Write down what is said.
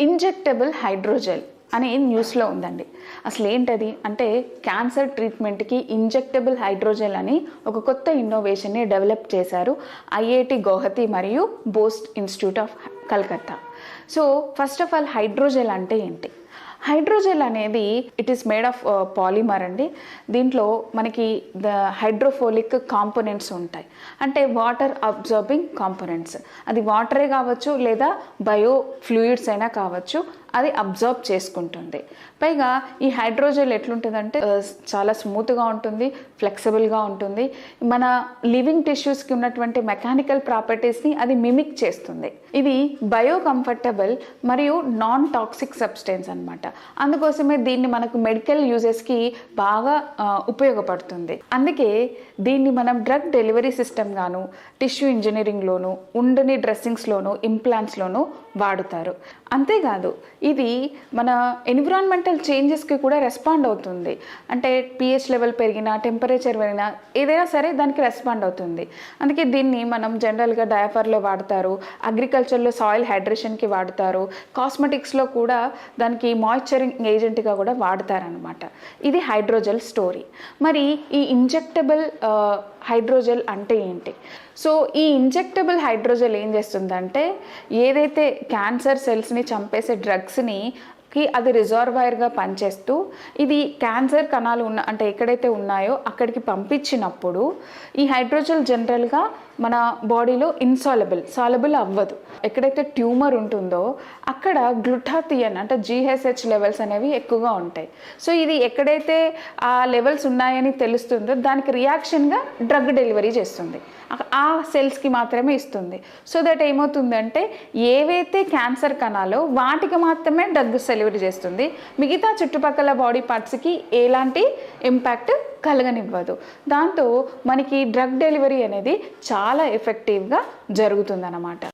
Injectable hydrogel అని న్యూస్లో ఉందండి. అసలు ఏంటది అంటే క్యాన్సర్ ట్రీట్మెంట్కి ఇంజెక్టబుల్ హైడ్రోజెల్ అని ఒక కొత్త ఇన్నోవేషన్ని డెవలప్ చేశారు ఐఐటి గౌహతి మరియు Bose institute of Calcutta. So first of all hydrogel అంటే ఏంటి? హైడ్రోజెల్ అనేది it is made of polymer అండి. దీంట్లో మనకి హైడ్రోఫోలిక్ కాంపోనెంట్స్ ఉంటాయి, అంటే వాటర్ అబ్జార్బింగ్ కాంపోనెంట్స్. అది వాటరే కావచ్చు లేదా బయో ఫ్లూయిడ్స్ అయినా కావచ్చు, అది అబ్జార్బ్ చేసుకుంటుంది. పైగా ఈ హైడ్రోజెల్ ఎట్లుంటుందంటే చాలా స్మూత్గా ఉంటుంది, ఫ్లెక్సిబుల్గా ఉంటుంది. మన లివింగ్ టిష్యూస్కి ఉన్నటువంటి మెకానికల్ ప్రాపర్టీస్ని అది మిమిక్ చేస్తుంది. ఇది బయో కంఫర్టబుల్ మరియు నాన్ టాక్సిక్ సబ్స్టెన్స్ అనమాట. అందుకోసమే దీన్ని మనకు మెడికల్ యూజెస్కి బాగా ఉపయోగపడుతుంది. అందుకే దీన్ని మనం డ్రగ్ డెలివరీ సిస్టమ్ గాను, టిష్యూ ఇంజనీరింగ్లోను, ఉండని డ్రెస్సింగ్స్లోను, ఇంప్లాంట్స్లోను వాడుతారు. అంతేకాదు ఇది మన ఎన్విరాన్మెంటల్ చేంజెస్కి కూడా రెస్పాండ్ అవుతుంది. అంటే pH లెవెల్ పెరిగినా, టెంపరేచర్ పెరిగినా ఏదైనా సరే దానికి రెస్పాండ్ అవుతుంది. అందుకే దీన్ని మనం జనరల్గా డయాపర్లో వాడతారు, అగ్రికల్చర్లో సాయిల్ హైడ్రేషన్కి వాడతారు, కాస్మెటిక్స్లో కూడా దానికి మాయిశ్చరింగ్ ఏజెంట్గా కూడా వాడతారనమాట. ఇది హైడ్రోజెల్ స్టోరీ. మరి ఈ ఇంజెక్టబుల్ హైడ్రోజెల్ అంటే ఏంటి? సో ఈ ఇంజెక్టబుల్ హైడ్రోజెల్ ఏం చేస్తుందంటే ఏదైతే క్యాన్సర్ సెల్స్ని చంపేసే డ్రగ్స్ని అది రిజర్వాయర్గా పనిచేస్తూ ఇది క్యాన్సర్ కణాలు అంటే ఎక్కడైతే ఉన్నాయో అక్కడికి పంపించినప్పుడు ఈ హైడ్రోజెల్ జనరల్గా మన బాడీలో సాలబుల్ అవ్వదు. ఎక్కడైతే ట్యూమర్ ఉంటుందో అక్కడ గ్లూటాథియన్ అంటే GHH లెవెల్స్ అనేవి ఎక్కువగా ఉంటాయి. సో ఇది ఎక్కడైతే ఆ లెవెల్స్ ఉన్నాయని తెలుస్తుందో దానికి రియాక్షన్గా డ్రగ్ డెలివరీ చేస్తుంది, ఆ సెల్స్కి మాత్రమే ఇస్తుంది. సో దట్ ఏమవుతుందంటే ఏవైతే క్యాన్సర్ కణాలో వాటికి మాత్రమే డ్రగ్ డెలివరీ చేస్తుంది, మిగతా చుట్టుపక్కల బాడీ పార్ట్స్కి ఎలాంటి ఇంపాక్ట్ కలగనివ్వదు. దాంతో మనకి డ్రగ్ డెలివరీ అనేది చాలా ఎఫెక్టివ్గా జరుగుతుందన్నమాట.